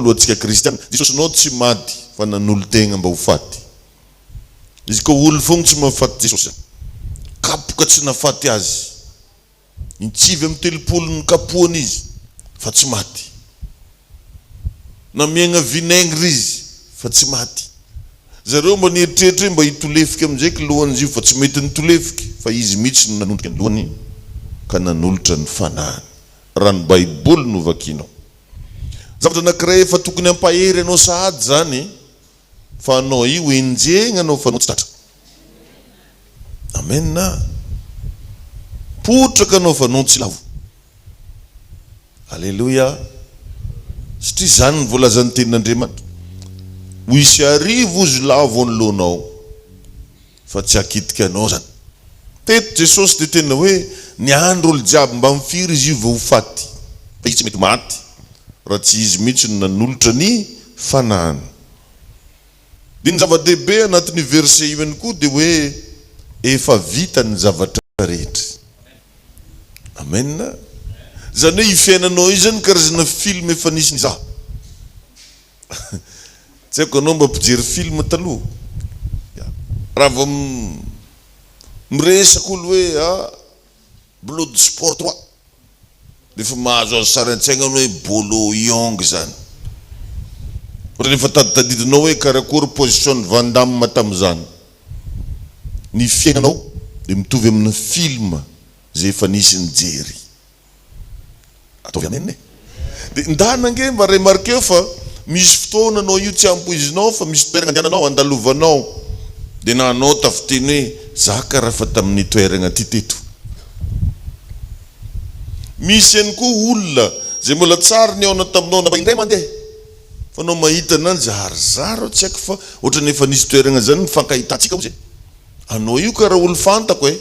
aloha antsika kristiana Jesosynao tsy maty fa nanolo-tegna mba ho faty. Izy koa olo fogna tsy mahafaty Jesosy kapoka tsy nafaty azy intsivy amin'ny telopolo ny kapohany izy fa tsy maty, namiagna vinaigre izy fa tsy maty. Zareo mba nieritreritra mba hitolefika amin'izay lohan'izy io fa tsy mety nitolefika fa izy mihitsy no nanondrika ny lohany ka nanolotra ny fanahany. Raha ny Baiboly no vakianao. Zavatra anankiray efa tokony hampahery anao sahady zany fa anao io enjegna anao fa anao tsy tratra. Amen na. Potraka anao fa anao tsy lavo. Alleluia. Satria zany ny voalazan'ny tenin'Andriamanitra. Ho isy arivo izy lavo anoloanao fa tsy hakitika anao zany. Teto Jesosy dia tena hoe ny andro olo jiaby mba mifiry izy io vao ho faty. Fa izy tsy mety maty raha tsy izy mihitsy no nanolotra ny fanahany. Dia ny zava-dehibe anatin'ny verset io ihany koa dia hoe efa vita ny zavatra rehetra. Amen. Zany hoe ifiainanao io zany karazana film efa nisy niza. Tsy haiko anao mba mpijery film taloha. Raha vao miresaka olo hoe blood sport 3 dia efa mahazo azy sara an-tsaigna hoe bolo yong zany. Rehefa taditadidinao hoe karakory position Van Damme tamin'izany. Ny fiainanao dia mitovy amin'ny film zay efa nisy nijery. Ataovy amene. Dia ndanange mba remarqueo fa misy fotoana anao io tsy ampoizinao fa misy toerana andehananao andalovanao dia na anao tafiteny hoe za karaha fa tamin'ny toerana ty teto. Misy ihany koa olona zay mbola tsara ny aona taminao na indray mandeha fa anao mahita ananjy zarizaro tsy haiko fa ohatrany efa nisy toerana zany mifankahitantsika zay. Anao io karaha olo fantako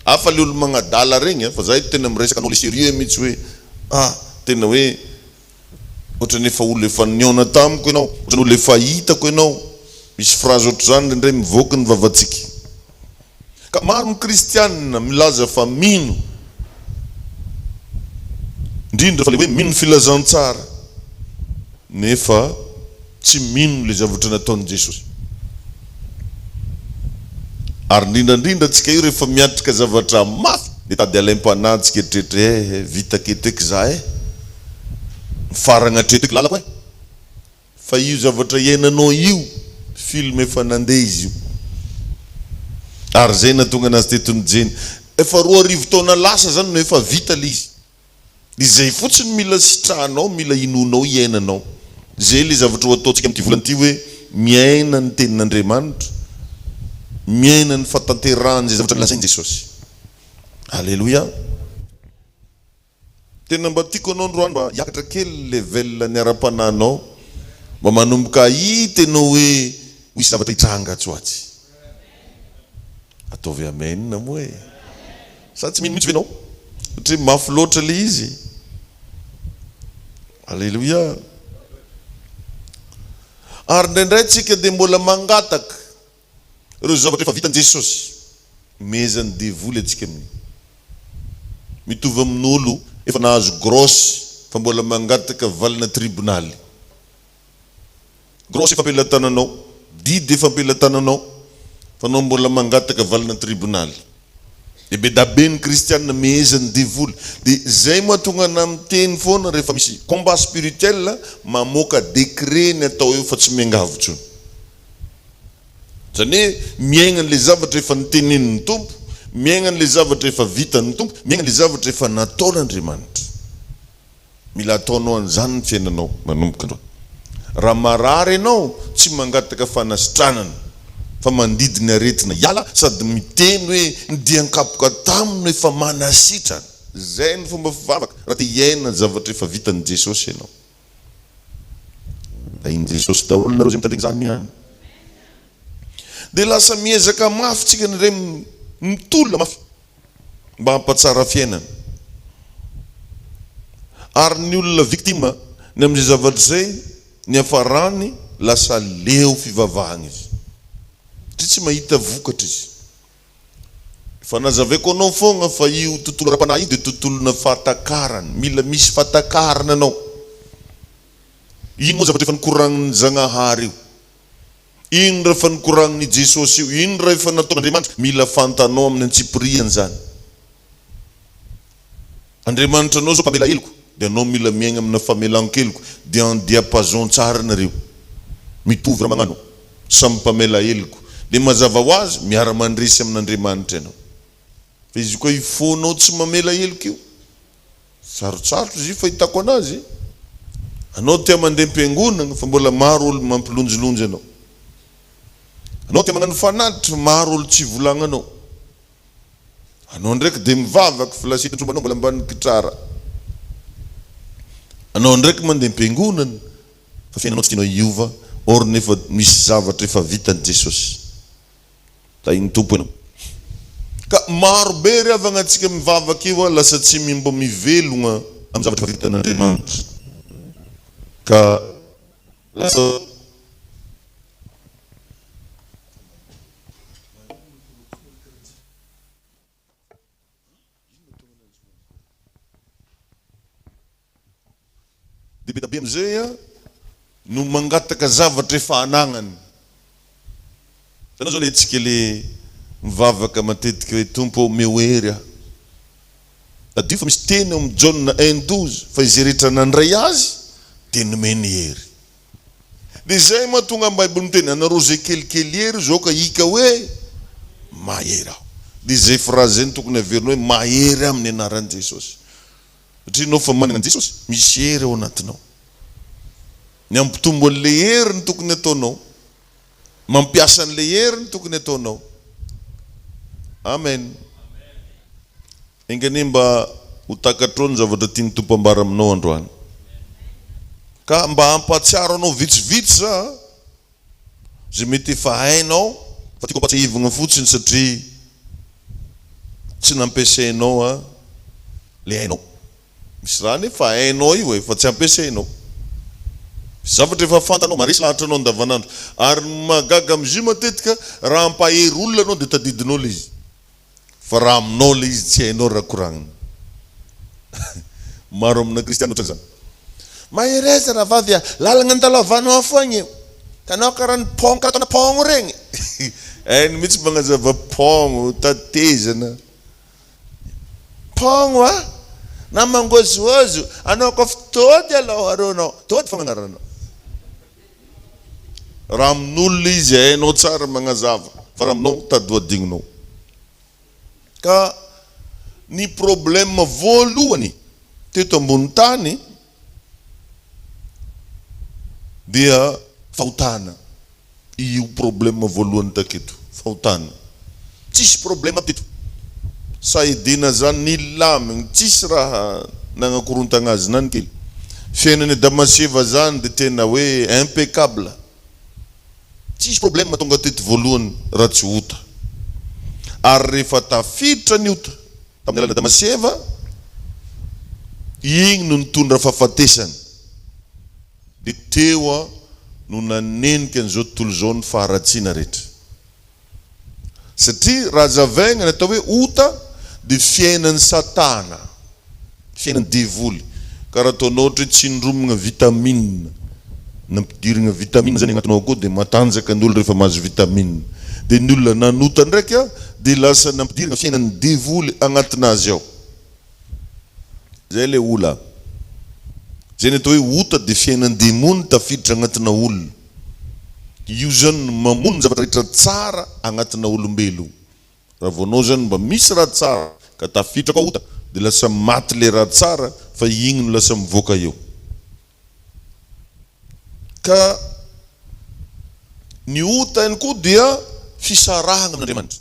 hafa le olo magnadala regny fa za tena miresaka anao le sérieux mihitsy hoe tena hoe ohatrany efa olo efa niona tamiko ianao, ohatrany olo efa hitako ianao. Misy phrase ohatr' zany indray mivoaka ny vavantsika. Ka maro ny kristianina milaza fa mino, indrindra fa le hoe mino filazantsara nefa tsy mino le zavatra nataon'i Jesosy. Ary indrindrandrindra antsika io rehefa miatrika zavatra mafy dia tady alaim-panahitsika eritreritry vita ketreka za faragna treteka lalako fa io zavatra iainanao io film efa nandeha izy io. Ary zay natonga anazy teto nijeny efa 2 taona lasa zany no efa vita le izy. Izay fotsiny mila sitrahanao, mila inonao iainanao. Zay le zavatra ho ataontsika amin'ity volana ity hoe miaina ny tenin'Andriamanitra, miaina ny fatanterahany zay zavatra lazainy Jesosy. Alleluia. Tena mba tiako anao androany mba hiakatra kely level ny ara-panahinao mba manomboka hita ianao hoe misy zavatra hitranga tsoatsy. Ataovy amen na moa sa tsy mino mihitsy ve anao satria mafy loatra le izy. Alleluia. Ary indraindray tsika dia mbola mangataka ireo zavatra efa vitan'i Jesosy mezany devoly atsika amin'ny mitovy amin'olo efa nahazo grosy fa mbola mangataka valina tribonaly. Grosy efa ampelatananao, didy efa ampelatananao fa anao mbola mangataka valina tribonaly. Dia be da be ny kristianina mehezany devoly. Dia zay mahatonga ana miteny foana rehefa misy combat spirituel mamoaka décret ny atao eo fa tsy miangavo intsony. Zany hoe miaigna le zavatra efa nitenenin'ny tompo, miaigna le zavatra efa vitan'ny tompo, miaigna le zavatra efa nataon'Andriamanitra. Mila ataonao an'izany ny fiainanao manomboka androany. Raha marary ianao tsy mangataka fanasitranana fa mandidiny aretina hiala sady miteny hoe ndiankapoka taminy efa manasitrana. Zay ny fomba fivavaka raha te hiaina zavatra efa vitan'i Jesosy ianao. Iny Jesosy daholo nareo zay mitandrina izany ihany. Dia lasa miezaka mafy tsika ny iray mitolona mafy mba hampatsara fiainana. Ary ny olona victime ny amin'izay zavatra zay ny hafarany lasa leo fivavahana izy. Tsy mahita vokatra izy. Fa nazaveko anao foana fa io tontolo ara-panahy io dia tontolona fahatakarana. Mila misy fahatakarana anao. Ino moa zavatra efa nikoragnin'ny Zagnahary io. Ino raha efa nikoragnin'i Jesosy io. Ino raha efa nataon'Andriamanitra. Mila fantanao amin'ny antsipiriany zany. Andriamanitra anao zao mpamela heloko, dia anao mila miaigna amina famelan-keloko, dia en diapason tsara nareo. Mitovy raha magnano, samy mpamela heloko. Dia mazava ho azy miara-mandresy amin'Andriamanitra ianao. Fa izy koa ifonao tsy mamela heloko io. Sarotsarotra izy io fahitako anazy. Anao tia mandeha am-piangonana fa mbola maro olo mampilonjolonjy anao. Anao tia magnano fanatitra maro olo tsy volagnanao. Anao ndraiky dia mivavaky fa lasita trombanao mbola ambany kitrara. Anao ndraiky mandeha am-piangonana fa fiainanao tsy tianao hiova, or nefa misy zavatra efa vitan'i Jesosy. Tahin'ny tompo ianao. Ka maro be ry avangatsika mivavaky io lasa tsy mimba mivelogna amin'ny zavatra efa vitan'Andriamanitra. Ka lasa dia be amizay no mangataka zavatra efa anagnany. Tanao zao le tsika le mivavaka matetika hoe tompo meo hery aho. Adio fa misy teny amin'ny John 1:12 fa izy rehetra nandray azy dia nomeny hery. Dia zay mahatonga amin'ny Bible miteny anareo zay kelikely hery zao ka hika hoe mahery aho. Dia zay phrase zay tokony averinao hoe mahery amin'ny anaran'i Jesosy. Satria anao fa manana Jesosy, misy hery ao anatinao. Ny ampitombo an'le hery ny tokony ataonao, mampiasa an'le hery ny tokony ataonao. Amen. Engany mba ho takatrao ny zavatra tiany Tompo ambara aminao androany. Ka mba hampatsiaro anao vitsivitsy za, zay mety efa hainao, fa tiako ampatsahivagna fotsiny satria tsy nampiasainao le hainao. Misy raha nefa hainao io fa tsy ampiasainao. Zavatra efa fantanao, maresy lahatra anao andavanandro. Ary magaga amizio matetika raha ampahery olona anao dia tadidinao le izy. Fa raha aminao le izy tsy hainao raha koragniny. Maro amina kristiano ohatran'izany. Mahereza raha vavy lalagna andalavanao foagna io. Tanao karaha ny pogno, karaha ataona pogno regny. Hainy mihitsy magnazava pogno, tatezana. Pogno na mangozozo, anao kofa tody aloha aronao. Tody fa magnaranao. Raha amin'olona izy hainao tsara magnazava, fa raha aminao tadoadinonao. Ka ny problème voalohany teto ambony tany dia fahotana. Io problème voalohany taketo, fahotana. Tsisy problème teto. Saidina zany ny lamigny, tsisy raha nagnakorotagna azy nany kely. Fiainany Efa Nataon'I zany dia tena hoe impeccable. Tsisy problème tonga teto voalohany raha tsy hota. Ary rehefa tafiditra ny ota tamin'ny alala Efa, igny no nitondra fahafatesany. Dia teo no nanenika an'izao tontolo izao ny faharatsiana rehetra. Satria raha zavaigna natao hoe ota dia fiainan'ny Satana, fiainan'ny devoly. Ka raha ataonao ohatra hoe tsy niromagna vitamine, nampidirigna vitamine zany agnatinao koa dia matanjaka ny olona rehefa mahazo vitamine. Dia ny olona nanota ndraiky dia lasa nampidirigna fiainan'ny devoly agnatinazy ao. Zay le ola. Zay ny atao hoe ota dia fiainan'ny demony tafiditra agnatina olona. Io zany mamono zavatra rehetra tsara agnatina olombelo. Raha vonao zany mba misy raha tsara ka tafiditra koa ota dia lasa maty le raha tsara fa igny no lasa mivoaka eo. Ka ny ota ihany koa dia fisarahana amin'Andriamanitra.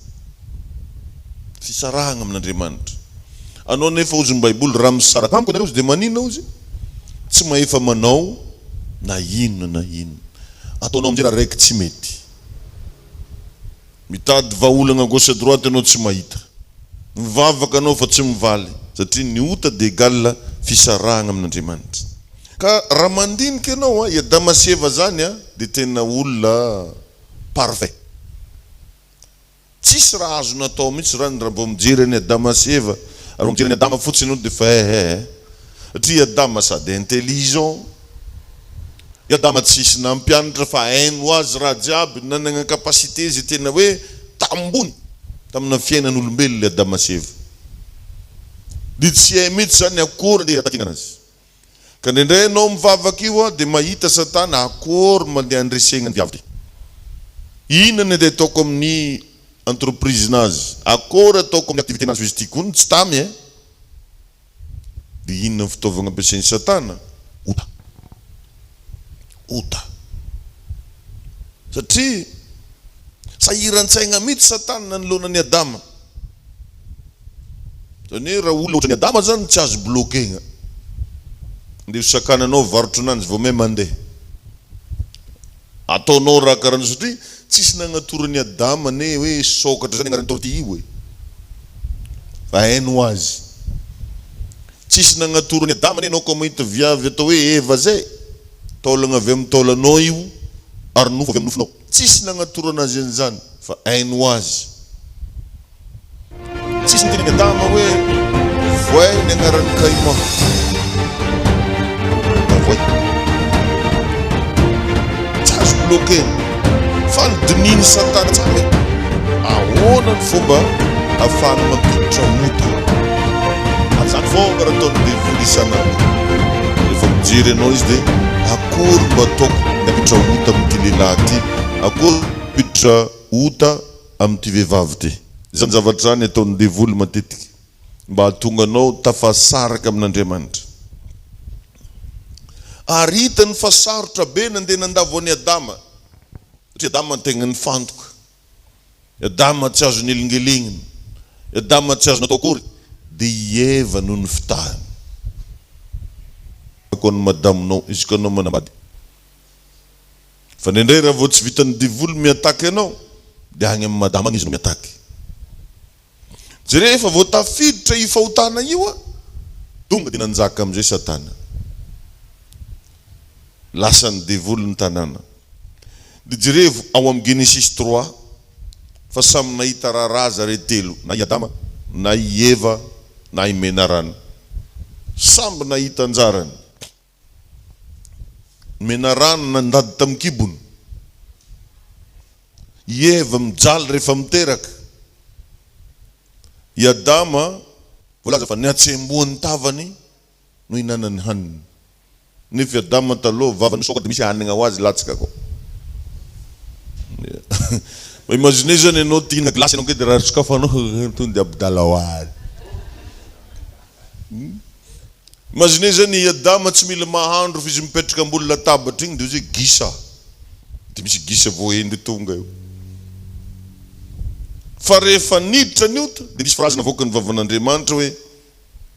Fisarahana amin'Andriamanitra. Anao nefa ozy ny Baiboly raha misaraka amiko nareo dia maninona ozy? Tsy maefa manao na inona na inona. Ataonao amin'izay raha raiky tsy mety. Mitady vahaolagna gauche droite anao tsy mahita. Mivavaka anao fa tsy mivaly. Satria ny ota dia égale fisarahana amin'Andriamanitra. Ka raha mandinika ianao Efa zany dia tena olona parfait. Tsisy raha azo natao mihitsy raha mbo mijery any Efa. Ary mijery any Adama fotsiny dia fa satria Adama sady intelligent, Adama tsisy nampianatra fa hainy ho azy raha jiaby, nanagna kapasité zay tena hoe tambony tamina fiainan'olombelona Adama sy Eva. Dia tsy hay mihitsy zany akory ndeha atakina azy. Ka ndraindray anao mivavaka io dia mahita Satana akory mandeha andresegna ny viavy. Inona ndeha ataoko amin'ny entreprise nazy, akory ataoko amin'ny activité nazy izy ty kony tsy tamy dia inona ny fitaovana ampiasain'ny Satana? Ota. Satria sahiran-tsaigna mihitsy Satana nanoloana ny Adama. Zany raha olona ohatran'ny Adama zany tsy azo bloquena. Ndeha sakananao varotro ananjy vao may mandeha. Ataonao raha karaha satria tsisy nagnatoran'ny Adama ne hoe sokatra zany agnarany tao ty io e. Fa hainy ho azy. Tsisy nagnatoran'ny Adama ne anao ko mahita viavy atao hoe Eva zay. Taolagna avy amin'ny taolanao io ary nofo avy amin'ny nofonao. Tsisy nagnatorana azy an'izany fa hainy ho azy. Tsisy nitenen'ny Adama hoe voay ny agnaran'ny Caïman. Voay. Tsy azo bloquena. Fa ny dininy Satana tsara. Ahoana ny fomba ahafahana mampiditra ota. Azany foana raha ataony devoly isanandro. Rehefa mijery anao izy dia akory mba ataoko napiditra ota amin'ity lehilahy ty, akory napiditra ota amin'ity vehivavy ty. Zany zavatra zany ataon'ny devoly matetika mba hahatonga anao tafasaraka amin'Andriamanitra. Ary hitany fa sarotra be nandeha nandavo an'i Adama. Satria Adama tegna nifantoka. Adama tsy azo nilingelinina. Adama tsy azo natao akory. Dia Eva no nifitahany. Kony madaminao, izy ka anao manambady. Fa nendray raha vao tsy vitan'ny devoly miataky anao, dia agny amin'ny madama izy no miataky. Jereo efa vao tafiditra io fahotana io tonga dia nanjaka amin'izay Satana. Lasan'ny devoly ny tanàna. Dia jereo ao amin'ny Genesis 3 fa samy nahita raharaza re telo, na i Adama, na i Eva, na i menarana. Samby nahita anjarany. Menarana nandady tamin'ny kibony. I Eva mijaly rehefa miteraka. I Adama volaza fa niatsembohan'ny tavany no hinanany haniny. Nefa Adama taloha vavany soka dia misy hanina ho azy latsaka ko. Imagine zany ianao tina glasy ianao dia raha sokafanao tonga dia abdala ho azy. Imagine zany i Adama tsy mila mahandro fa izy mipetraka ambony latabatra igny dia hoe gisa. Dia misy gisa voahendy tonga io. Fa rehefa niditra ny ota dia misy frazy navoaka ny vavan'Andriamanitra hoe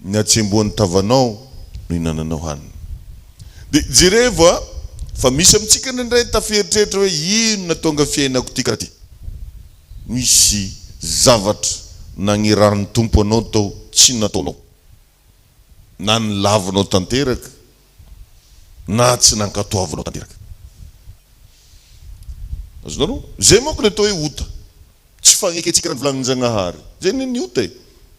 niatsembohan'ny tavanao no hinananao hanina. Dia jereva fa misy amintsika nendray taferitreritra hoe ino natonga fiainako ty karaha ty. Misy zavatra nagnirahan'ny tompo anao tao tsy nataonao. Na nilavinao tanteraka na tsy nankatoavinao tanteraka. Azonareo? Zay manko le atao hoe ota. Tsy fagneketsika raha volanin-Janahary. Zay ny ota e.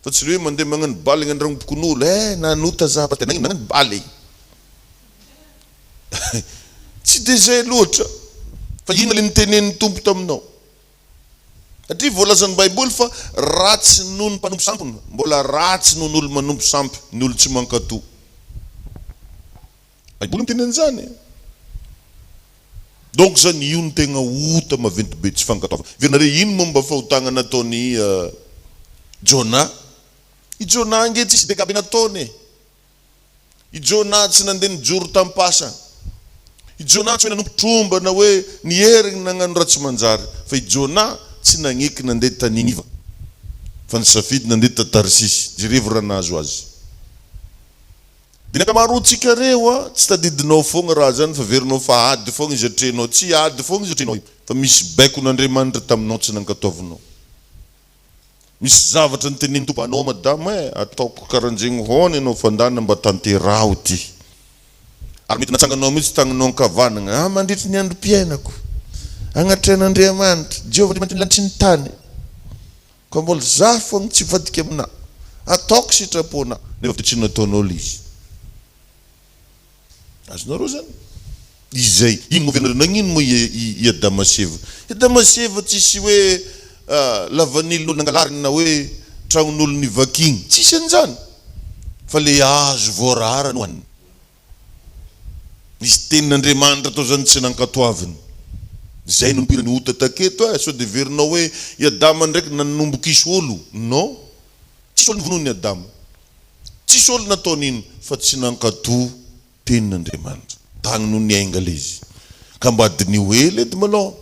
Fa tsy hoe mandeha magnano baly andragnom-bokon'olo. Nanota za pa tena magnano baly. Tsy dia zay loatra. Fa ino le nitenen'ny tompo taminao. Satria voalazan'ny Baiboly fa ratsy noho ny mpanompo sampona. Mbola ratsy noho ny olo manompo sampy, ny olo tsy mankatoa. Baiboly miteneny zany. Donc zany io ny tegna ota maventy be tsy fankatoava. Venare ino momba fahotana nataon'i Jona. I Jona nge tsisy dekabe nataony. I Jona tsy nandeha nijoro tampasa. I Jona tsy hoe nanompo tromba na hoe niherigny nagnano ratsy manjary. Fa i Jona tsy nagneky nandeha ta Niniva. Fa nisafidy nandeha ta Tarsisy. Jerevy raha nahazo azy. Dia ny ankamaroantsika reo tsy tadidinao foagna raha zany fa verinao fa ady foagna izy atrenao. Tsy ady foagna izy atrenao. Fa misy baikon'Andriamanitra taminao tsy nankatoavinao. Misy zavatra nitenen'ny tompo anao madama ataoko karanjegny hoana ianao fandana mba tanteraho ty. Ary mety natsanganao mihitsy tagninao ankavanagna. Mandritry ny androm-piainako. Agnatren'Andriamanitra. Jehovah Andriamanitra lanitry ny tany. Ka mbola za foagna tsy vadika amina. Ataoko sitrapona. Nefa tsy nataonao izy. Azonareo zany. izay ino moa nagnino moa i Adama Seva. Adama Seva tsisy hoe lavanilon'olo nangalarina na hoe tragnon'olo nivakigny, tsisy an'izany. Fa le azo voarara no aniny. Misy tenin'Andriamanitra atao zany tsy nankatoaviny. Zay no mpirany hota taketo sao de verinao hoe i Adama ndraiky nanombokiso olo. Non. Tsisy olo nivonony Adama. Tsisy olo nataon'ino fa tsy nankatoa tenin'Andriamanitra. Tagny no niaingala izy. Ka mbadiny hoely edy malao.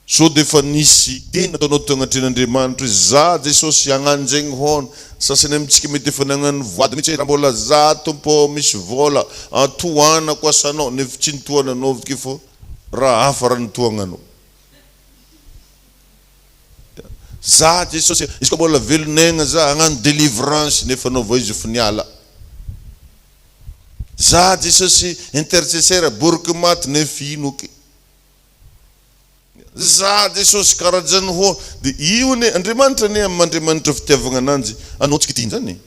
So de fa nisy teny nataonao tagnatren'Andriamanitra hoe za Jesosy hagnanjegny hono. Sasany amitsika mety efa nagnano voady mitsy raha mbola za tompo misy vola atohanako asanao nefa tsy nitohananao avy ke fô raha hafa raha nitohagnanao. Za Jesosy izy koa mbola velonegna za hagnano délivrance nefa anao vao izy efa niala. Za Jesosy intercesseur borky maty nefa ino ke. Za Jesosy karazany ho de io ne Andriamanitra ne Andriamanitra fitiavagna ananjy anao tsy kitiny zany.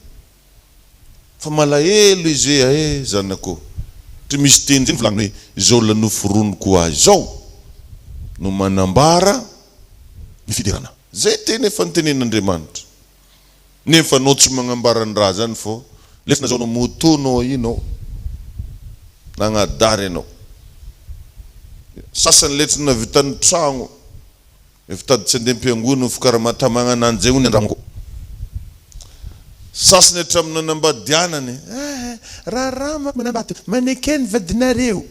Fa malahelo izy zanako. Tsy misy teny zany volagny hoe zao la noforoniko azy zao no manambara ny fidirana. Zay teny efa nitenen'Andriamanitra. Nefa anao tsy magnambara ny raha zany fô lesina zao no motonao ino nagnadary anao. Sasany letra navitany tragno efa tady tsy andeha am-piangonana fikaraha-mahatamagna ananjy zay hono andramako. Sasany hatramin'ny nanambadianany raha manambady manekeny vadinareo.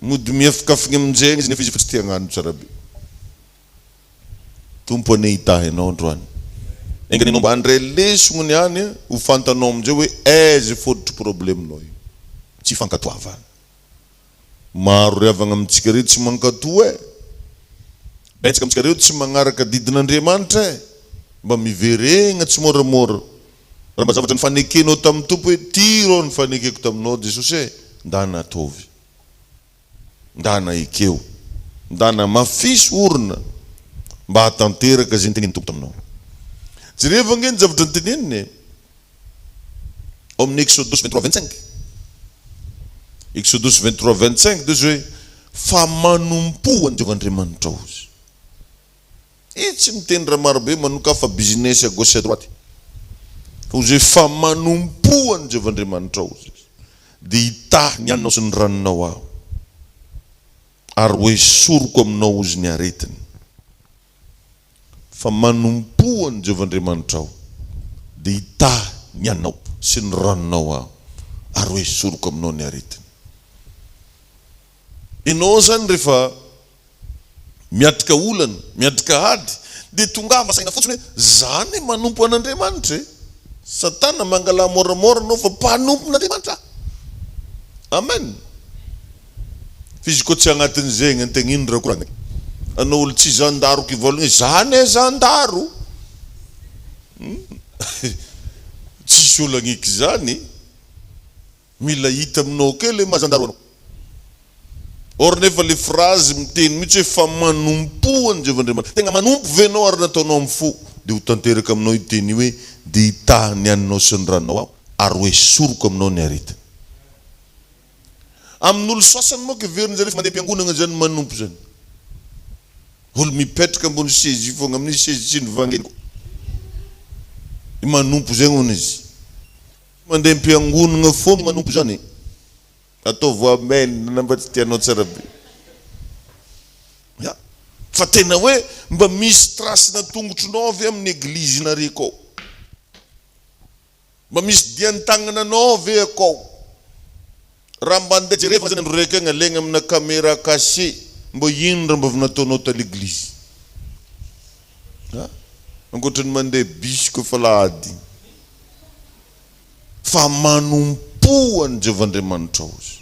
Mody miafakafigny aminjegny izy nefa izy efa tsy tia hagnano tsara be. Tompo ane hitahy anao androany. Engany anao mba handray lesogny niany ho fantanao amin'izay hoe aiza fodotry probleminao io. Tsy fankatoavana. Maro riavagna amintsika reto tsy mankatoa betsaka amintsika reto tsy magnaraka didin'Andriamanitra mba miveregna tsy moramora. Raha mba zavatra nifanekenao tamin'ny tompo hoe ty rô nifanekeko taminao Jesosy ndana atovy. Ndana ekeo. Ndana mafisy orona mba hatanteraka zay nitenen'ny tompo taminao. Jereva nge ny zavatra niteneniny ao amin'ny Exodus 23:25. Exodus 23:25 de hoe fa manompo Andriamanitra ozy. Izy tsy miteny raha marobe manoka fa business à gauche à droite. Fa ozy fa manompo Andriamanitra ozy. De hitahy ny anao sy ny ranonao ao. Ary hoe soroko aminao ozy ny aretiny. Fa manompo Andriamanitra ao. De hitahy ny anao sy ny ranonao ao. Ary hoe soroko aminao ny aretiny. Ianao zany rehefa miatrika olana, miatrika hady, de tongava saina fotsiny hoe zany manompo an'Andriamanitra. Satana mangala moramora anao fa mpanompon'Andriamanitra. Amen. Fizy koa tsy agnatin'izay antegna ino raha koragna. Anao olo tsy zandaro kivolagna zany zandaro. Tsisy olo agniky zany. Mila hita aminao kely mazandaro anao. Or nefa le phrase miteny mitsy hoe fa manompo Andriamanitra. Tegna manompo venao ary nataonao amin'ny fo. De ho tanteraka aminao iteny hoe de hitahy ny aninao sy ny ranonao ao ary hoe soroko aminao ny aretiny. Amin'olo sasany moa ke veriny zany rehefa mandeha am-piangonana zany manompo zany. Olo mipetraka ambony sezy fogna amin'ny sezy tsy nivangeniko. Manompo zay hono izy. Mandeha am-piangonana fogna manompo zany. Ataovy amen namba tsy tianao tsara be. Fa tena hoe mba misy trasina tongotronao avy amin'ny eglizy nareko ao. Mba misy diany tagnananao avy akao. Raha mba andeha jereva zany andro raiky agny alegna amina caméra caché mba ino raha mba nataonao ta l'église. Ankoatrany mandeha bus koa fa lahady. Fa manompo Andriamanitra ozy.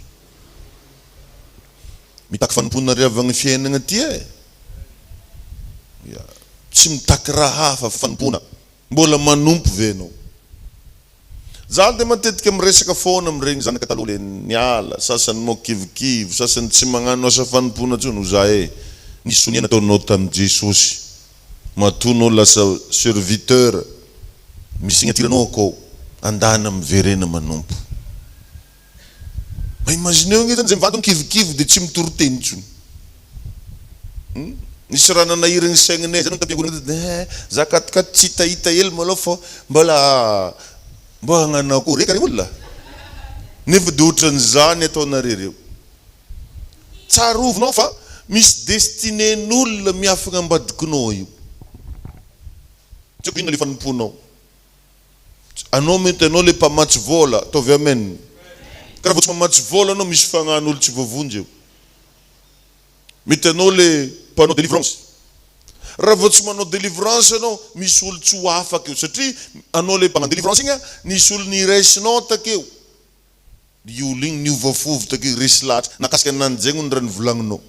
Mitaky fanompona riavagny fiainagna ty tsy mitaky raha hafa fanompona. Mbola manompo venao. Za de matetika miresaka foana amiregny zanaka taloha le niala, sasany moa kivikivo, sasany tsy magnano asa fanompona tsony za nisy sonia nataonao tamin'i Jesosy. Matonao lasa serviteur. Misy signaturanao akao. Andana miverena manompo. Imagineo ngitany zay mivady kivikivy dia tsy mitoroteny intsony. Nisy raha nanahiragny saigninay zany tapia zakatikaty tsy hitahita hely malao fa mbola hagnano akory reka olona. Nefa dia ohatran'izany ataonareo. Tsarovinao fa misy destinen'olona miafaka ambadikinao io. Tsy haiko inona le fanomponao. Anao mety anao le mpamatsy vola, ataovy amen. Ka raha vao tsy mamatsy vola anao misy fagnan'olo tsy voavonjy eo. Mety anao le mpanao délivrance. Raha vao tsy manao délivrance anao misy olo tsy ho afaka eo satria anao le mpagnano délivrance igny nisy olo niraisinao takeo. Io olo igny niovafovy takeo resy lahatra. Nakasika ananjegny ny raha nivolagninao.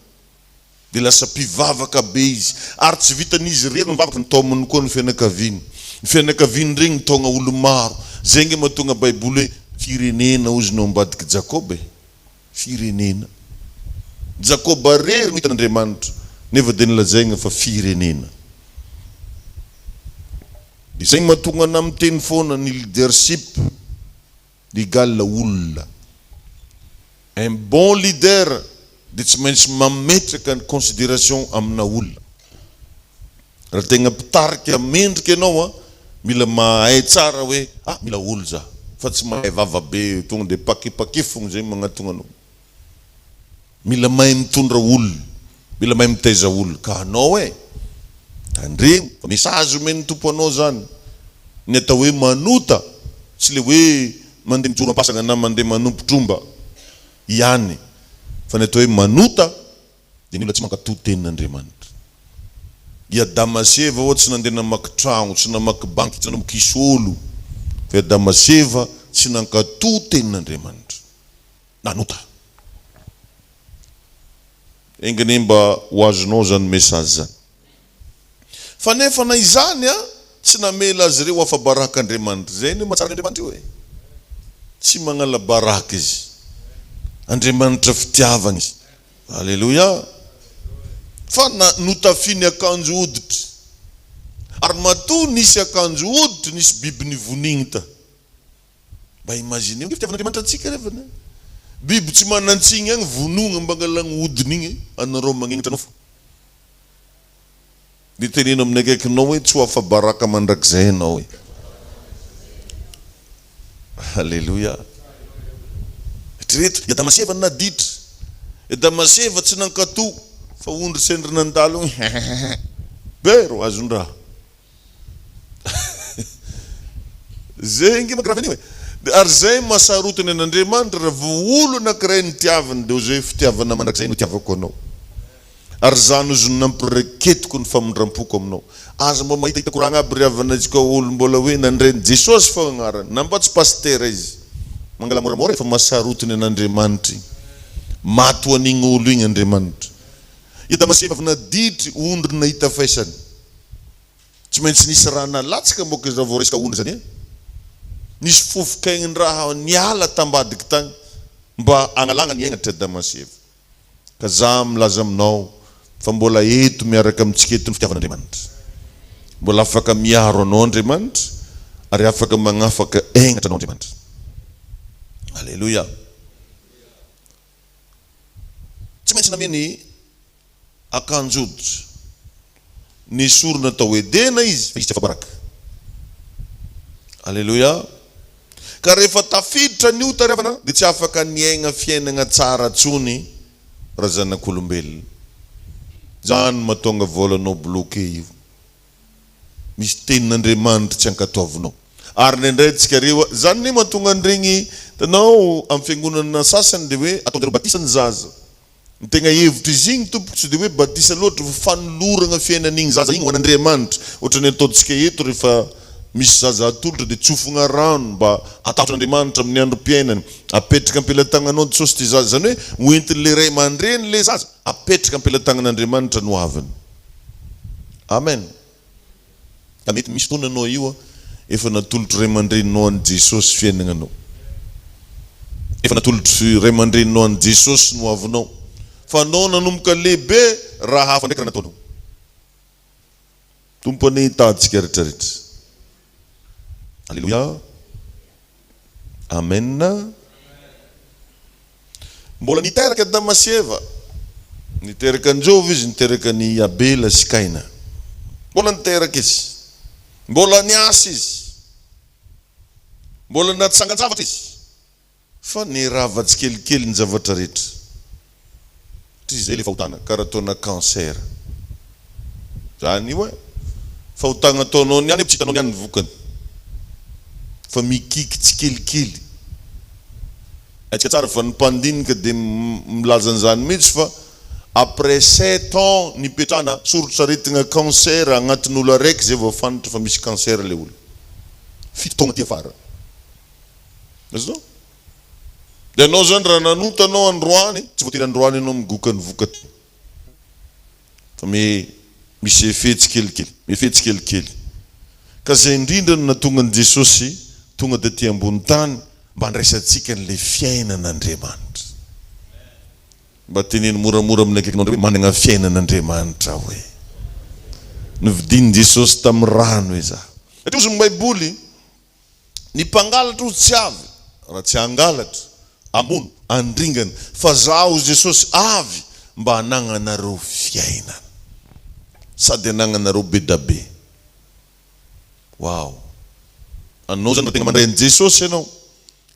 Dia lasa mpivavaka be izy. Ary tsy vitan'izy rery mivavaka ny taominy koa ny fianakaviany. Ny fianakaviany regny ny taogna olo maro. Zay nge mahatonga Baiboly hoe firenena ozy no ambadiky Jakoba. Firenena. Jakoba rery no hitan'Andriamanitra. Nefa dia nilazaigna fa firenena. Dia zay mahatonga ana miteny foana ny leadership égale olona. Un bon leader dia tsy maintsy mametraka ny considération amina olona. Raha tegna mpitarika mendrika ianao mila mahay tsara hoe mila olo za. Fa tsy mahay vava be tonga dia pakipakifogna zay magnatonga anao. Mila mahay mitondra olo, mila mahay mitaiza olo. Ka anao tandregny, mesazy omeny tompo anao zany. Ny atao hoe manota, tsy le hoe mandeha mijoro ampasagna na mandeha manompo tromba ihany. Fa ny atao hoe manota, dia ny olona tsy mankatoy tenin'Andriamanitra. I Adamaseva tsy nandeha namaky tragno, tsy namaky banky, tsy namaky isolo. Fa Adamaseva tsy nankatoy tenin'Andriamanitra. Nanota. Engany mba ho azonao zany mesazy zany. Fa nefa na izany tsy namela azy ireo hafa baraka Andriamanitra. Zay ny mahatsara Andriamanitra io tsy magnala baraka izy. Andriamanitra fitiavana izy. Alleluia. Fa notafiny akanjo hoditra. Ary matoa nisy akanjo hoditra, nisy biby nivonigny ta. Mba imagine io fitiavan'Andriamanitra antsika rehefa. Biby tsy manantsiny agny vonogna mba angalagny hodiny igny anareo magnenitra anao fo. Dia teneno amin'ny akaikinao hoe tsy ho hafa baraka mandrakizay anao. Halleluia. Treto, Adamaseva naditra. Adamaseva tsy nankatoy fa ondry sendry nandalo bero azon-draha. Zay nge magravany ary zay mahasarotiny an'Andriamanitra raha vao olo anankiray nitiavany dia zay fitiavana mandrakizay no tiavako anao. Ary zany ozy nampireketiko ny famindram-poko aminao. Aza mba mahita koragna aby riavana antsika olo mbola hoe nandreny Jesosy fa agnarany. Namba tsy pastera izy. Mangala moramora fa mahasarotiny an'Andriamanitra. Mato an'igny olo igny Andriamanitra. Adamaseva avy naditry ondry nahita faisany. Tsy maintsy nisy raha nalatsaka moka izy raha vao resaka ondry zany. Nisy fofokaigny raha niala tambadiky tagny mba analagna ny aignatra Adamaseva. Ka za milaza aminao fa mbola eto miaraka amintsika eto ny fitiavan'Andriamanitra. Mbola afaka miaro anao Andriamanitra ary afaka magnafaka aignatra anao Andriamanitra. Alleluia. Tsy maintsy nameny akanjo hoditra. Ny sorona atao hoe dena izy fa izy tsy afa baraka. Alleluia. Ka rehefa tafiditra ny otariavana dia tsy afaka niaigna fiainana tsara tsony raha zanak'olombelona. Zany mahatonga volanao bloqué io. Misy tenin'Andriamanitra tsy ankatoavinao. Ary nendray tsika reo zany ny mahatonga an'iregny tanao amin'ny fiangonana sasany dia hoe ataondreo batisa ny zaza. Ny tegna hevitra izy igny tompoko tsy dia hoe batisa loatra fa fanolorana fiainan'igny zaza igny ho an'Andriamanitra. Ohatran'ny ataontsika eto rehefa misy zaza atolotra dia tsofogna rano mba atahotr'Andriamanitra amin'ny androm-piainany. Apetraka ampelantagnanao Jesosy ty zaza. Zany hoe hoentin'le ray aman-dreny le zaza apetraka ampelantagnan'Andriamanitra no aviny. Amen. Ka mety misy fotoana anao io efa natolotry ray aman-dreninao an'i Jesosy fiainagnanao. Efa natolotry ray aman-dreninao an'i Jesosy no avinao. Fa anao nanomboka lehibe raha hafa ndraiky raha nataonao. Tompony hitaditsika rehetrarehetra. Alleluia. Amen. Mbola niteraka Adama sy Eva. Niteraka anjovy izy, niteraka ny Abela sy Kaina. Mbola niteraka izy. Mbola niasa izy. Mbola natsanganjavatra izy. Fa nirava tsikelikely ny zavatra rehetra. Izay le fahotana, karaha ataona cancer. Zany hoe fahotana ataonao niany, tsy hitanao niany ny vokany. Fa mikiky tsikelikely. Atsika tsara fa ny mpandinika dia milaza an'izany mihitsy fa après 7 ans nipetrahana sorotsaretina cancer agnatin'olo araiky zay vao fantatra fa misy cancer le olo. 7 taona ty afara. Azonao? Dia anao zany raha nanotanao androany, tsy voatery androany anao migoka ny vokany. Fa misy effet tsikelikely, effet tsikelikely. Ka zay indrindra no nahatonga an'i Jesosy tonga dia ty ambony tany mba handraisantsika n'le fiainan'Andriamanitra. Mba teneny moramora amin'ny akaikinao hoe manana fiainan'Andriamanitra hoe. Nividian'i Jesosy tamin'ny rano iza. Satria ozy ny Baiboly, ny mpangalatra ozy tsy avy, raha tsy hangalatra, amono, andringana, fa zaho Jesosy avy mba hananganareo fiainana. Sady hananganareo be da be. Wow. Anao zany tegna mandray an'i Jesosy ianao,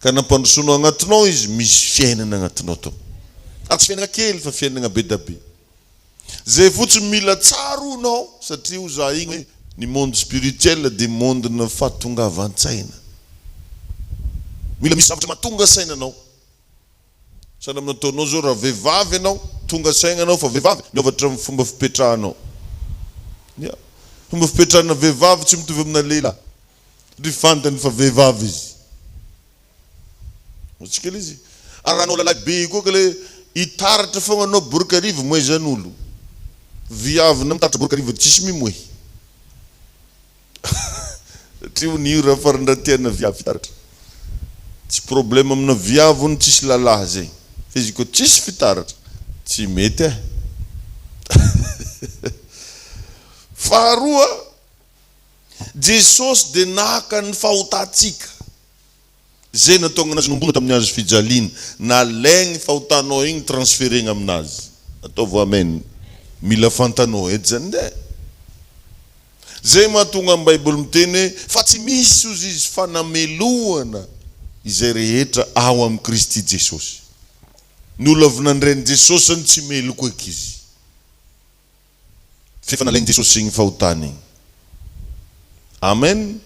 ka nampandrosoanao agnatinao izy, misy fiainana agnatinao tao. Ary tsy fiainana kely fa fiainana be da be. Zay fotsiny mila tsara anao, satria ho za igny hoe ny monde spirituel dia monde na fahatongavan-tsaina. Mila misy zavatra mahatonga sainanao. Sana amin'ny ataonao zao raha vehivavy ianao, tonga sainanao fa vehivavy, miovatra amin'ny fomba fipetrahanao. Fomba fipetrahana vehivavy tsy mitovy amina lehilahy. Ry fantany fa vehivavy izy. Ohatsikely izy. Ary raha anao lalahy be koa ka le hitaratra foana anao borikarivo moezan'olo. Viavina mitaratra borikarivo tsisy mimoe. Satria ny io raha farandratiana viavy fitaratra. Tsy problème amina viavy ny tsisy lalahy zay. Fa izy koa tsisy fitaratra. Tsy mety e. Faharoa, Jesosy dia naka ny fahotatsika. Zay nataonga anazy nombona tamin'ny azo fijaliana. Nalaigny fahotanao igny transferegna aminazy. Ataovy amen. Mila fantanao edy zany nde. Zay mahatonga amin'ny Baiboly miteny hoe fa tsy misy ozy izy fanamelohana izay rehetra ao amin'ny Kristy Jesosy. Ny olo avy nandray Jesosy ny tsy meloko eky izy. Fefa nalaigny Jesosy igny fahotana igny. Amen.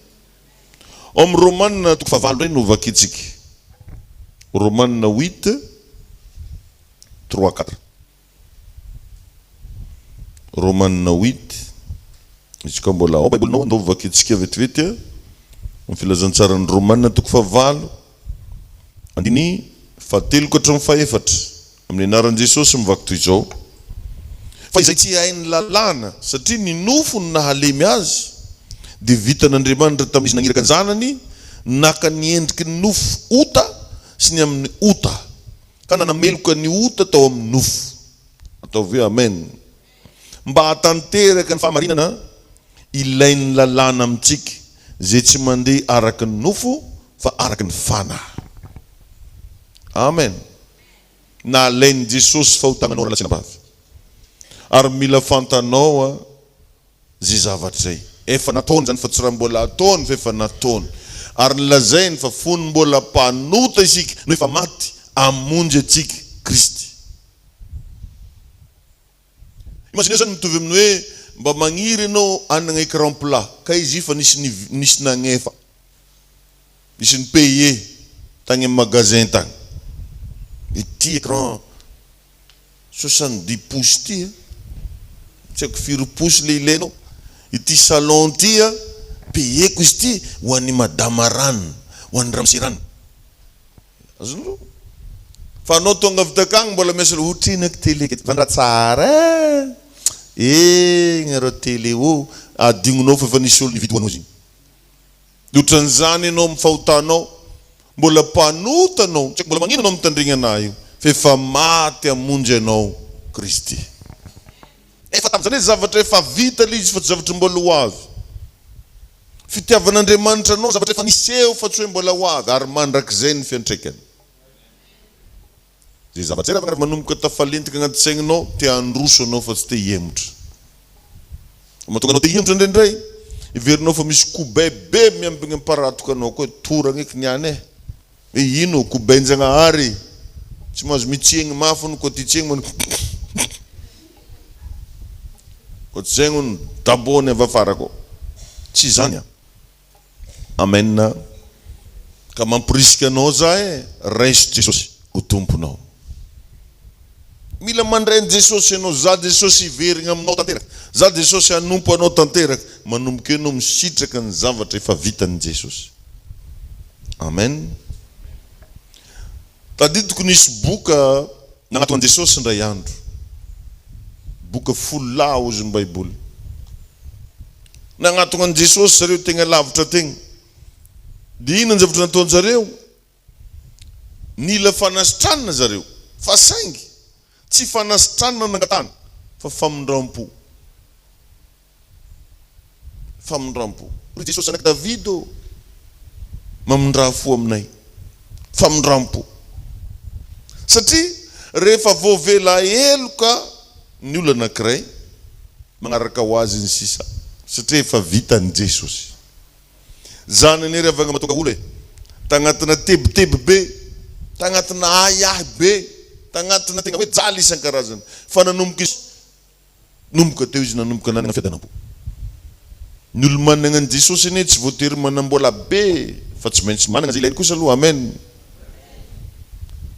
Om Romanina toko fahavalo regny no vakitsika. Romanina 8, 3, 4. Romanina 8. Izy ka mbola ao Baibolinao andao vakitsika vetivety a. Amin'ny filazantsara ny Romanina toko fahavalo. Andiny fahatelo ka hatramin'ny fahefatra. Amin'ny anaran'i Jesosy mivaky toy izao. Fa izay tsy hainy lalàna, satria ny nofo ny nahalemy azy, dia vitan'Andriamanitra tamin'izy naniraka ny zanany, naka ny endriky ny nofo ota sy ny amin'ny ota. Ka nanameloka ny ota tao amin'ny nofo. Ataovy amen. Mba hatanteraka ny fahamarinana, ilain'ny lalàna amintsika, zay tsy mandeha araka ny nofo, fa araka ny fanahy. Amen. Na alain'i Jesosy fahotananao raha latsinam-bavy. Ary mila fantanao zay zavatra zay. Efa nataony zany fa tsy raha mbola ataony fa efa nataony. Ary nilazainy fa fony mbola mpanota isika no efa maty amonjy atsika Kristy. Imagineo zany mitovy amin'ny hoe mba magniry ianao hanana écran plat, ka izy fa nisy nagnefa. Nisy ny paye tagny amin'ny magasin tagny. Ity écran 70 pouces ty. Tsy haiko firy pouces le ilainao. Ity salon ty payeko izy ty ho an'ny madama rano, ho an'ny ramose rano. Azonao? Fa anao tonga avy takagny mbola miasa otrinaky télé kety. Vandra tsara gnareo télé o adigninao fa nisy olo nividy ho anao izy. Ohatran'izany ianao mifahotanao, mbola mpanotanao, tsy mbola magnino anao mitandregna anahy io, fa efa maty amonjy anao Kristy. Efa tamin'izany zavatra efa vita le izy fa tsy zavatra mbola ho avy. Fitiavan'Andriamanitra anao zavatra efa niseho fa tsy hoe mbola ho avy, ary mandrak'izay ny fiantraikany. Zay zavatra rehefa manomboka tafalentika agnaty saigninao, te handroso anao fa tsy te hiemotra. Mahatonga anao te hiemotra indraindray, iverinao fa misy kobabe miambigny amparatoka anao koa, toragna eky niany e. Ino kobain-Janahary, tsy mahazo mitsegny mafy no koa titsegny man. Koa tsy zegny no dabony avy afara koa. Tsy zany. Amen. Ka mampirisika anao zahay, raiso Jesosy ho tomponao. Mila mandrainy Jesosy anao, za Jesosy iverigna aminao tanteraka, za Jesosy hanompo anao tanteraka, manomboka anao misitraka ny zavatra efa vitan'i Jesosy. Amen. Tadidiko nisy boka nagnatona Jesosy ndray andro, boka folo izy ny Baiboly. Nagnatona Jesosy zareo tegna lavitra tegna. Dia ino ny zavatra nataony zareo? Nila fanasitranana zareo, fa saingy tsy fanasitranana nangatana, fa famindrampo. Famindrampo. Ry Jesosy anaky Davido, mamindra fo aminay. Famindrampo. Satria rehefa voavela eloka ny olona anankiray, magnaraka ho azy ny sisa. Satria efa vitan'i Jesosy. Zany anery avagna matonga olo e, tagnatina tebotebo be, tagnatina ayahy be, tagnatina tegna hoe jaly isan-karazany. Fa nanomboka izy, nomboka teo izy nanomboka nanana fiadanam-po. Ny olo manana an'i Jesosy ane tsy voatery manambola be, fa tsy maintsy manana zay ilainy kosa aloha. Amen.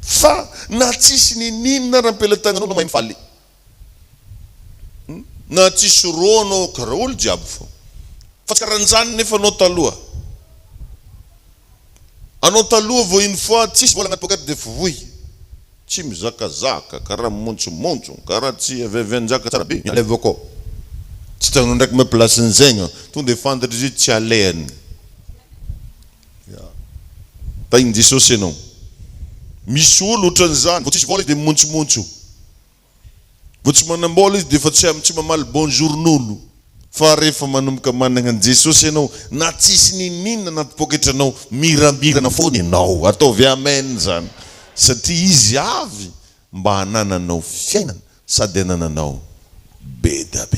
Fa na tsisy ninina rampelatagnanao mahay mifaly, na tsisy roanao karaha olo jiaby fo. Fa tsy karan'izany nefa anao taloha. Anao taloha vao iny fois tsisy vola agnaty pokety dia fovoy. Tsy mizakazaka, karaha montsonmontso, karaha tsy avevianjaka tsara be. Mialeva koa. Tsy tanao ndraiky me place zegny, tonga dia fantatra izy tsy alehany. Taigny Jesosy anao. Misy olo ohatran'izany, vao tsisy vola izy dia montsonmontso. Vao tsy manambola izy dia fa tsy mamaly bonjourn'olo. Fa rehefa manomboka manana an'i Jesosy ianao, na tsisy ninina anaty poketranao, miramirana foana ianao. Ataovy amen zany. Satria izy avy mba hanananao fiainana sady hanananao be da be.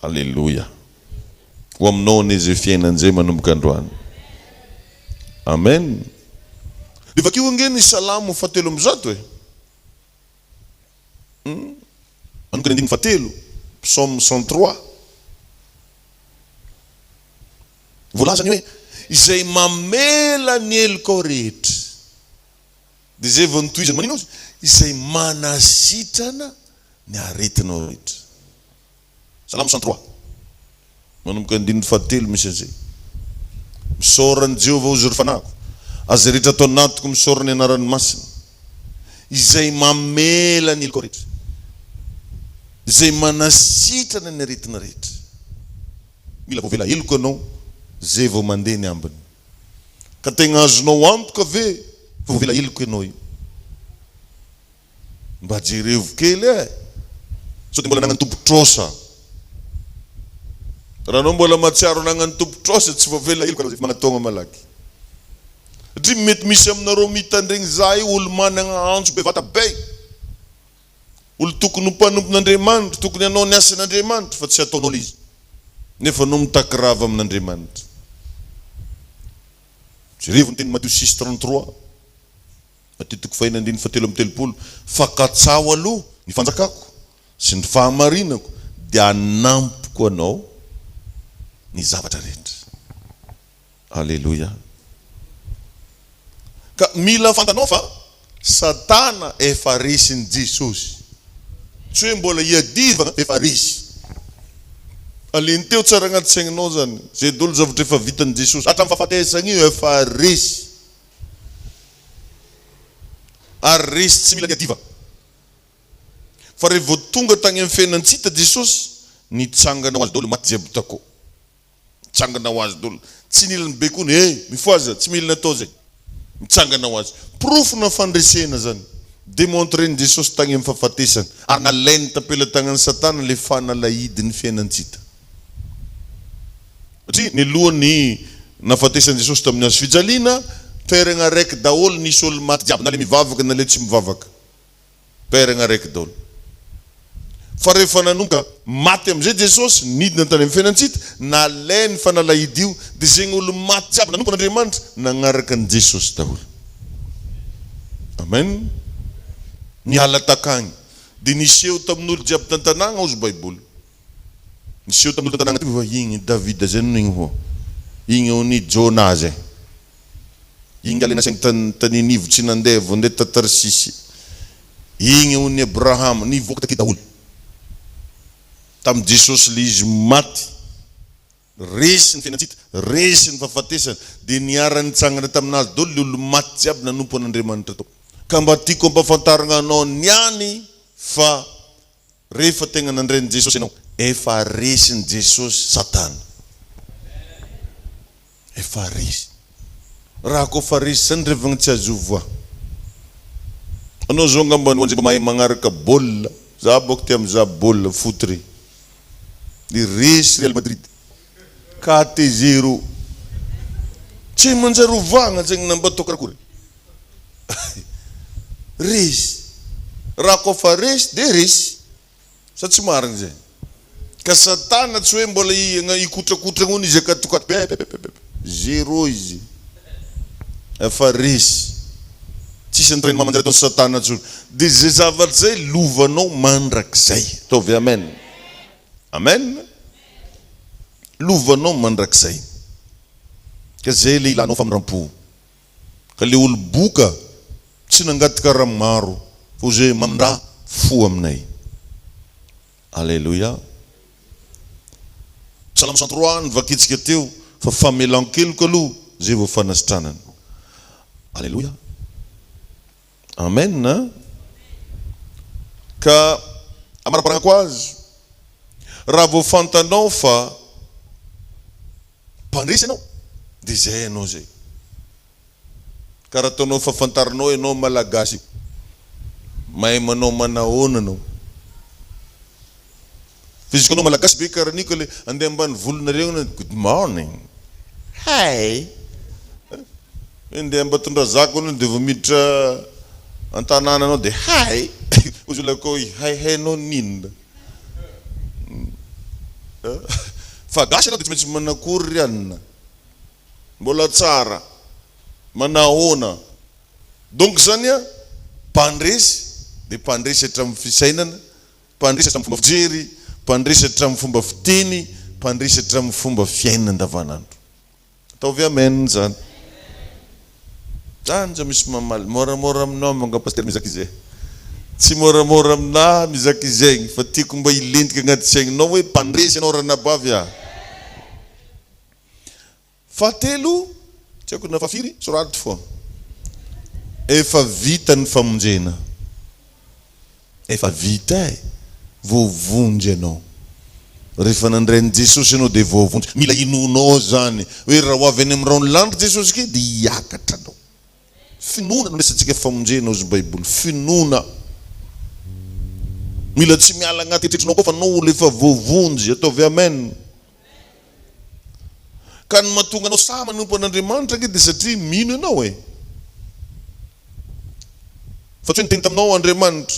Alleluia. Ho aminao an'izy fiainan'izay manomboka androany. Amen. Dia vakio angeny ny Salamo 7:1 e. Manomboka ny 7, Psaume 103. Voalazany hoe izay mamela ny eloko rehetra. Dia zay vao nytohizany manino azy? Izay manasitrana ny aretinao rehetra. Salamo 103. Manomboka ny 7 misy an'izay. Misaorany Jehovah ozy ry fanako, azy rehetra atao anatiko misaorany anarany masina. Izay mamela ny eloko rehetra, izay manasitrana ny aretina rehetra. Mila voavela eloko anao, zay vao mandeha ny ambiny. Ka tegna azonao antoka ve voavela eloko anao io. Mba jerevo kely e. So dia mbola nagnano tombotrosa. Raha anao mbola matsiaro nagnano tombotrosa, tsy voavela eloko anao zay magnatogna malaky. Satria mety misy aminareo mitandregny za io olo manana antso be vata be. Olo tokony ho mpanompon'Andriamanitra, tokony hanao ny asan'Andriamanitra, fa tsy ataonao izy. Nefa no mitakirava amin'Andriamanitra. Jerevo ny teny Matthieu 6:33. Matitiko fahinandiny 7:30. Fakatsao aloha ny fanjakako sy ny fahamarinako, dia hanampoko anao ny zavatra rehetra. Alleluia. Ka mila fantanao fa Satana efa resin'i Jesosy. Tsy hoe mbola iadivana, efa resy. Aliny teo tsara agnaty saigninao zany, zay dolo zavatra efa vitan'i Jesosy. Hatramin'ny fahafatesana io efa resy. Ary resy tsy mila niadiva. Fa rehefa vao tonga tagny amin'ny fiainantsika Jesosy, nitsangana ho azy dolo maty jiaby tako. Nitsangana ho azy dolo. Tsy nila ny bekony, mifoaza, tsy mila natao zay. Nitsangana ho azy. Profona fandresena zany. Démontreny Jesosy tagny amin'ny fahafatesana. Ary nalainy tampelatagnan'ny Satana le fanalahidy ny fiainantsika. Satria ny lohany nahafatesany Jesosy tamin'ny hazo fijaliana, toerana raiky daholo nisy olo maty jiaby na le mivavaka na le tsy mivavaka. Toerana raiky daholo. Fa rehefa nanomboka maty am'izay Jesosy nidina tany amin'ny fiainantsika, nalainy fanalahidy io, dia zegny olo maty jiaby nanomboka n'Andriamanitra nagnaraka ny Jesosy daholo. Amen. Niala takagny. Dia niseho tamin'olo jiaby tantanagna ozy Baiboly. Niseho tamin'olo tantanagna ty fa igny Davida zay no igny ho. Igny oni Jona zay. Igny alina saigny tany Nivo tsy nandeha vao ndeha ta Tarsisy. Igny oni Abraham nivoaka taky daholo. Tamin'ny Jesosy le izy maty, resy ny fiainantsika, resy ny fahafatesany, dia niara nitsangana taminazy daholo le olo maty jiaby nanompo an'Andriamanitra tao. Ka mba tiako ampafantarana anao niany fa rehefa tegna nandray ny Jesosy ianao, efa resy ny Jesosy Satana. Efa resy. Raha koa fa resy zany revagna tsy azovoa. Anao zao ngamba ny mahay magnaraka baolina, za boko ty am'za baolina foot re. Di resy Real Madrid 4-0. Tsy manjary ovagna zegny namba tokarakory. Resy. Raha koa fa resy de resy. Sa tsy marigny zay. Ka Satana tsy hoe mbola ikotrakotrana ony izy akatokato. 0 izy. Efa resy. Tsisy ny trainy mamanjary ataony Satana tsony. De zay zavatra zay lovanao mandrakizay. Tovy amen. Amen. Lovanao mandrakizay. Ka zay le ilanao famrampo. Ka le olo boka tsy nangatika raha maro, fo zay mamindra fo aminay. Alléluia. Psalm 103 nivakitsika teo fa famelan-keloka aloha zay vao fanasitranany. Alléluia. Amen. Ka amaraparako azy, raha vao fantanao fa mpandresy ianao, dia zay ianao zay. Ka raha ataonao fafantaranao ianao malagasy, mahay manao manahoana anao. Fiziko anao malagasy be karaha niko le andeha ambany volonareo na good morning. Hi. Andeha ambatondra zako anao dia vao miditra an-tanàna anao dia hi. Ozy olona koa hi anao ninona. Fa gasy anao dia tsy maintsy manakory rianina. Mbola tsara. Manahoana. Donc zany a, mpandresy dia mpandresy hatramin'ny fisainana, mpandresy hatramin'ny fomba fijery, mpandresy hatramin'ny fomba fiteny, mpandresy hatramin'ny fomba fiainana andavanandro. Ataovy amen zany. Zany zay misy mamaly. Moramora aminao manga pasteur mizaka izay. Tsy moramora amina mizaka izay, fa tiako mba ilentika agnaty saigninao hoe mpandresy ianao ranabavy a. Fahatelo, tsy haiko na fafiry, soraty foa. Efa vita ny famonjena. Efa vita e. Voavonjy ianao. Rehefa nandray ny Jesosy ianao dia voavonjy. Mila inonao zany. Hoe raha ho avy any amin'ny raony lanitra Jesosy ke dia hiakatra anao. Finoana no resantsika famonjena ozy Baiboly. Finoana. Mila tsy miala agnaty eritreritrinao koa fa anao olo efa voavonjy. Ataovy amen. Ka ny mahatonga anao sa manompo an'Andriamanitra ke dia satria mino ianao e. Fa tsy hoe niteny taminao Andriamanitra.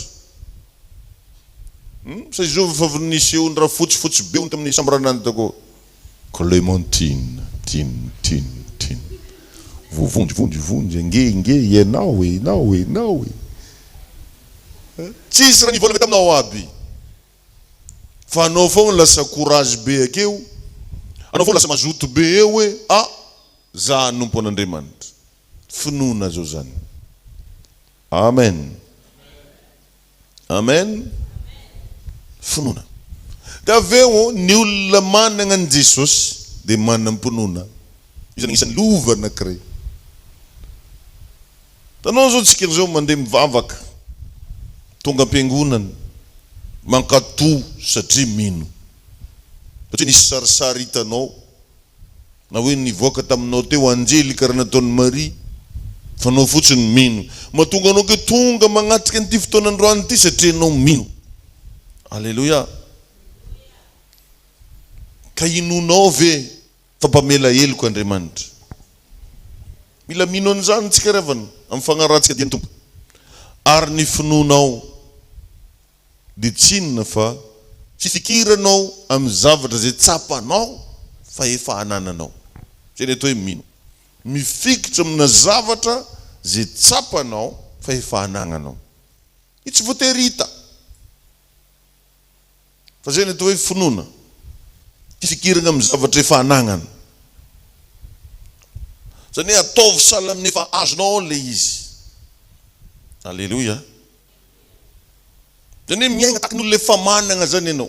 Sa izao fa niseho ny raha fotsifotsy be ony tamin'ny sambranany tako. Clémentine, tin. Vonjy, nge, ianao e. Tsisy raha nivolagna taminao aby. Fa anao foana lasa courage be akeo. Anao foana lasa mazoto be eo hoe, za nompo an'Andriamanitra. Finoana zao zany. Amen. Finoana. Dia aveo ny olona manana an Jesosy dia manam-pinoana. Izy anisan'ny lova anankiray. Tanao zao tsika zao mandeha mivavaka, tonga am-piangonana, mankatoa satria mino. Satria nisy sarisary hitanao, na hoe nivoaka taminao teo anjely karaha nataon'i Maria, fa anao fotsiny mino. Mahatonga anao ke tonga magnatrika an'ity fotoanandroany ity satria anao mino. Alléluia. Ka inonao ve fa mpamela heloko Andriamanitra. Mila mino an'izany tsika revana amin'ny fagnarahantsika dian'ny Tompo. Ary ny finoanao dia tsinona fa tsy fikiranao amin'ny zavatra zay tsapanao fa efa anananao. Zay ny atao hoe mino. Mifikitra amina zavatra zay tsapanao fa efa anagnanao. Io tsy voatery hita. Fa zay ny atao hoe finoana. Ty fikirana amin'ny zavatra efa anagnana. Zany ataovy sahala amin'ny efa azonao le izy. Alleluia. Zany miaigna tahaka ny olona efa manana zany ianao.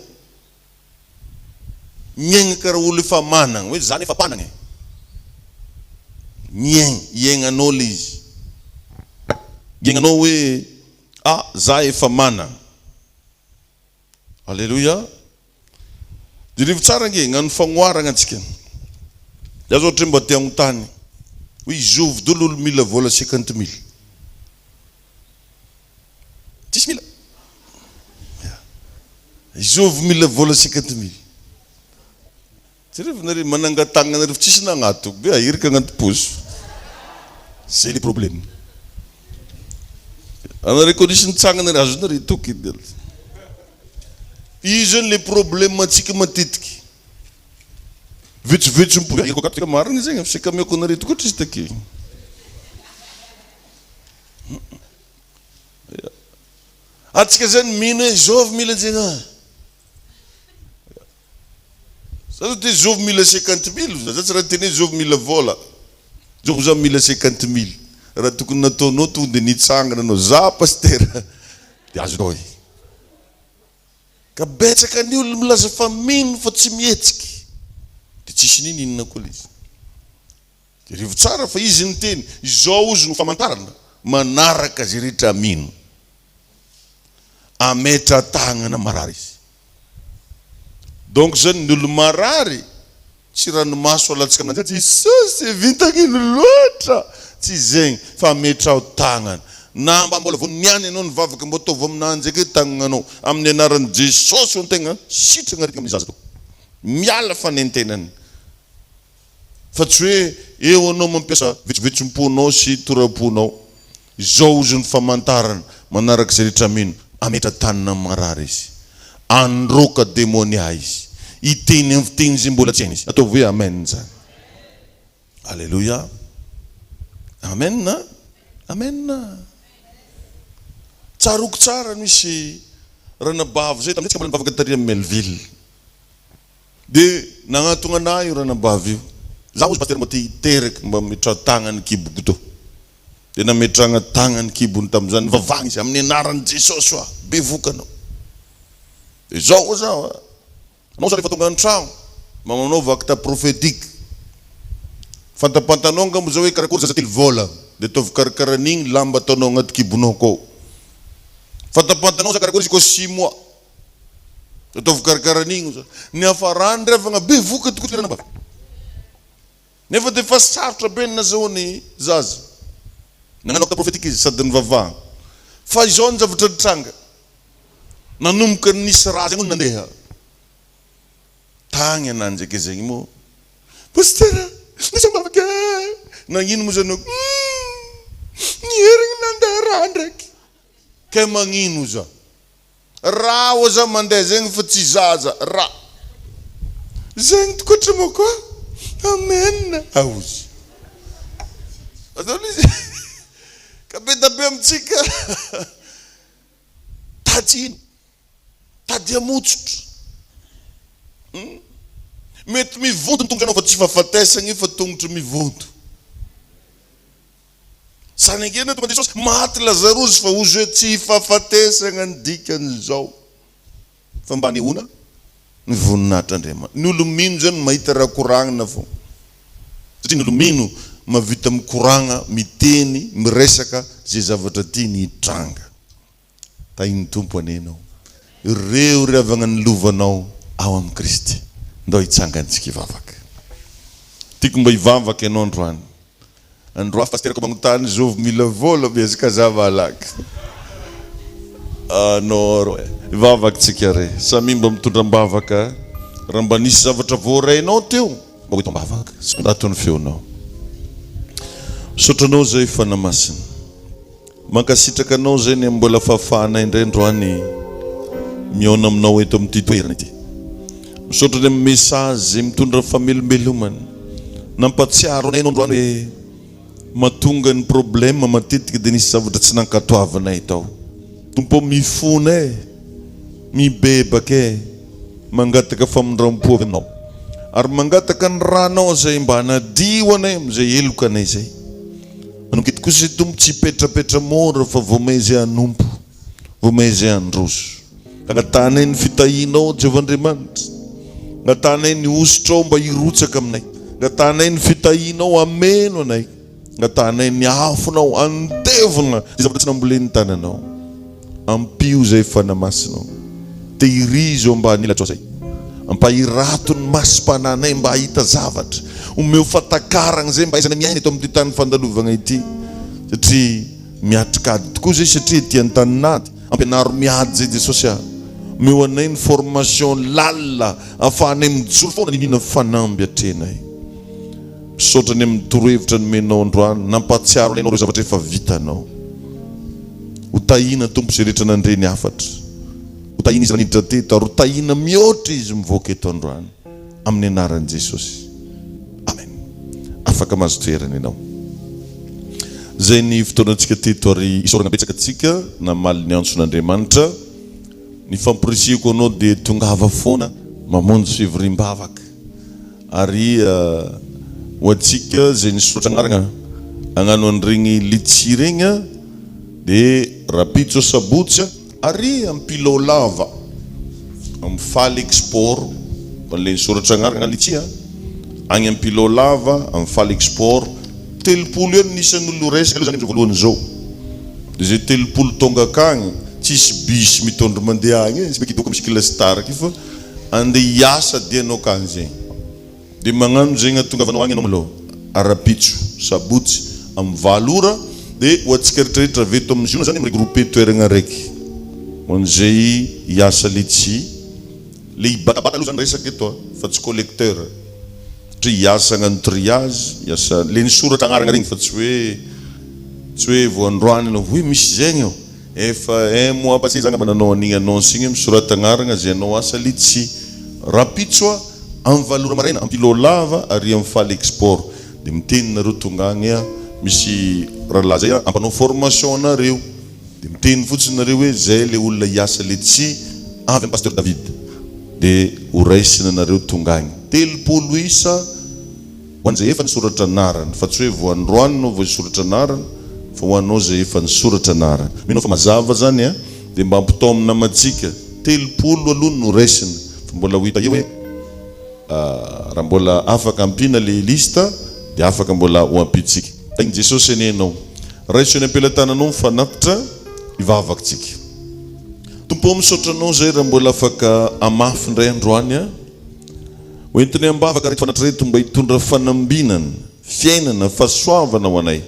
Miaigna karaha olona efa manana, hoe zany efa mpanana. Miaigna, iainganao le izy. Iainganao hoe za efa manana. Alleluia. Dirivo tsara nge ngano fagnoarana antsika. Azo ohatra mba te agnontany. Hoe izovy dolo olo mila vola 50,000. Tsisy mila. Izovy mila vola 50,000. Tsirivo nare manangatagna nare tsisy nagnato. Be ahirika agnaty poso. C'est le problème. Anare condition tsangana azo nare toky. Izy le problème atsika matetiky. Vitsivitsy mpo ahiriko akatika marina zegny afisaka miako nare tokoa tsisy take. Atsika zany mino izovy mila zegny. Sa te izovy mila 50,000, za tsy raha teny izovy mila vola. Zovy za mila 50,000. Raha tokony nataonao tonga dia nitsangana anao za pastera dia azonao. Ka betsaka ny olona milaza fa mino fa tsy mihetsiky. Dia tsisy nini inona koa izy. Dia rivo tsara fa izy ny teny, izao izy no famantarana, manaraka zay rehetra mino. Ametra tagnana marary izy. Donc zany ny olo marary, tsy ranomaso alatsika amin'anjy, Jesosy vintagn'ino loatra. Tsy zegny, fa metrao tagnana. Na mba mbola voniany ianao nivavaka mbo ataovy aminanjy ake tagnanao. Amin'ny anaran'i Jesosy ho tegna sitrana arika amin'ny zaza to. Miala fanentenany. Fa tsy hoe eo anao mampiasa vitsivitsim-ponao sy toram-ponao. Izao izy ny famantarana manaraka zay rehetra mino. Ametra tanana marary izy. Androka demonia izy. Iteny amin'ny fiteny zay mbola tsy hainy izy. Ataovy hoe amen zany. Alléluia. Amen na? Amen na? Tsaroko tsara misy ranabavy zay tamin'itsika mbola nivavaka tary amin'ny Melville. Dia nagnatona anahy io ranabavy io. Zaho izy pasteur mba te hiteraka mba metra tagnany kiboko to. Dia nametragna tagnany kibony tamin'izany vavagny izy amin'ny anaran'i Jesosy hoa. Be vokanao. Dia zao zaho. Anao sa rehefa tonga an-tragno, manao vakita prophétique. Fantapantanao nga mo zao hoe karakory zazately vola. Dia ataovy karakaran'igny lamba ataonao agnaty kibonao ko. Fantapantanao sa karakory izy ko 6 mois. Ataovy karakaran'igny. Ny hafarany revagna be voka tokoa ranabavy. Nefa dia fa sarotra be ny nazahoany zaza. Nagnano vakita prophétique izy sady nivavahana. Fa izao ny zavatra nitranga. Nanomboka nisy raha zegny nandeha. Tagny ananjy ake zegny mo. Pastera, nisy mavaka. Nagnino mo zany. Nierigny nandeha raha ndraiky. Ke magnino za. Raha o za mandeha zegny fa tsy zaza. Raha. Zegny tokotra mo koa. Amen. Auzy. Kabeta be amitsika. Tady ino. Tady amotsotra. Mety mivonto tongotra anao fa tsy fahafatesagny fa tongotry mivonto. Sanengena tonga Jesosy maty Lazarosy fa ozy hoe tsy fahafatesagna ny dikan'izao. Fa mba nehoana ny voninahitra Andriamanitra. Ny olo mino zany mahita raha koragnina fo. Satria ny olo mino mavita mikoragna, miteny, miresaka zay zavatra tiany hitranga. Tahin'ny Tompo anenao. Ireo ravagna ny lovanao ao amin'ny Kristy. Ndao hitsangantsika hivavaka. Tiako mba hivavaka ianao androany. Androa pasterako magnontany zovy mila vola bezaka zavalaky. Anao hivavaka tsika re. Samy mba mitondram-bavaka. Raha mba nisy zavatra voarainao teo, mba ho hitambavaka. Sy mba atao ny feonao. Sotranao zay fanamasina. Mankasitraka anao zay ny mbola fafana indrendroany miona aminao eto amin'ity toerana ity. Misaotra ny message zay mitondra famelombelomana. Nampatsiaro anay androany hoe mahatonga ny problème matetika dia nisy zavatra tsy nankatoavanay tao. Tompo mifona mibebaka mangataka famindram-po aminao. Ary mangataka ny ranao zay mba hanadio anay amizay eloka anay zay. Anokety kosa tompo tsy petrapetra mora fa voamezay anompo, voamezay androso. Angatanay ny fitahinao Jehovandriamanitra. Angatanay ny osotrao mba hirotsaka aminay. Angatanay ny fitahinao ameno anay. Angatanay ny afonao antevona zavatra tsy namboleny tananao. Ampio zay fanamasinao. Tehirizo ambany ilatrao zay. Ampahirato ny masim-pananay mba hahita zavatra. Omeo fatakarana zay mba izana miaina eto amin'ny tany fandalovana ity. Satria miatrikady tokoa zay satria ety an-taninady. Ampianaro miady zay Jesosy aho. Omeo anay ny formation lalina ahafahanay mijoro foana ny mihina fanamby atrenay. Misaotra ny amin'ny torohevitra ny menao androany. Nampatsiaro anao ireo zavatra efa vitanao. Hotahina tompo zay rehetra nandreny afatra. Hotahina izy naniditra teto ary hotahina mihoatra izy mivoaka eto androany. Amin'ny anaran'i Jesosy. Amen. Afaka mahazo toerana ianao. Zay ny fotoanantsika teto ary isaorana betsaka atsika na mali ny antson'Andriamanitra. Ny famporisiko anao dia tongava foana mamonjy fivoriam-bavaka. Ary ho atsika zay ny soratra anarana agnano an'iregny litsi regny dia rapitso sabotsy ary ampilo lava amfaly export le soratra anarana litsi agny ampilo lava amfaly export telopolo eo nisan'olo resaka aloha zany voalohany zao. Dia zay telopolo tonga akagny tsisy bus mitondra mandeha agny tsy mekitoko misy kilastaraka fa andeha hiasa dia anao kagny zay. Dia magnano zay gn'atongavanao agny anao maloha arapitso sabotsy amin'ny valora. Dia ho atsika rehetrarehetra veto amin'ny ziona zany miregroupe toerana raiky ho an'izay hiasa litsi. Le hibatabata aloha zany resaka eto fa tsy collecteur. Satria hiasa agnano triage, hiasa le nisoratra agnarana regny fa tsy hoe voandroany anao hoe misy zegny eo. Efa un mois passé zany mananao an'igny annonce igny misorata agnarana zay anao asa litsi. Rapitso amin'ny valora maraina ampilo lava ary amin'ny faly export. Dia miteny nareo tonga agny misy rahalahy zay ampanao formation anareo. Dia miteny fotsiny nareo hoe zay le olona hiasa litsi avy amin'ny pasteur David. Dia ho raisina nareo tonga agny. Telopolo isa ho an'izay efa nisoratra anarana. Fa tsy hoe voandroany no vao nisoratra anarana fa ho anao zay efa nisoratra anarana. Minao fa mazava zany dia mba ampitao amin'ny namatsika telopolo aloha no raisina. Fa mbola ho hita eo hoe raha mbola afaka ampina le lista dia afaka mbola ho ampitsika. Thank Jesosy enenao. Raiso ny ampelantananao mifanapitra hivavakantsika. Tompo misaotra anao zay raha mbola afaka amafy indray androany hoentinay ambavaka rehetra fanatreto mba hitondra fanambinana, fiainana, fahasoavana ho anay.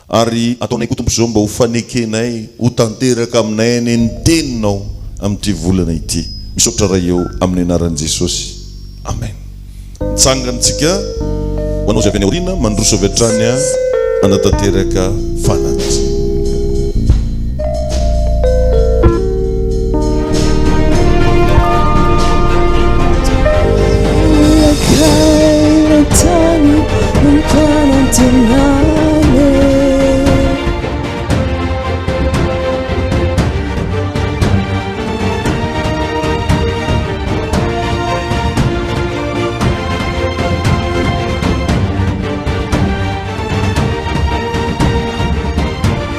Ary ataonay koa tompo zao mba ho fanekenay, ho tanteraka aminay any ny teninao amin'ity volana ity. Misaotra raha eo amin'ny anaran'i Jesosy. Amen. Tsangantsika ho anao zay avy any aoriana mandroso avy hatrany anatanteraka fanahy.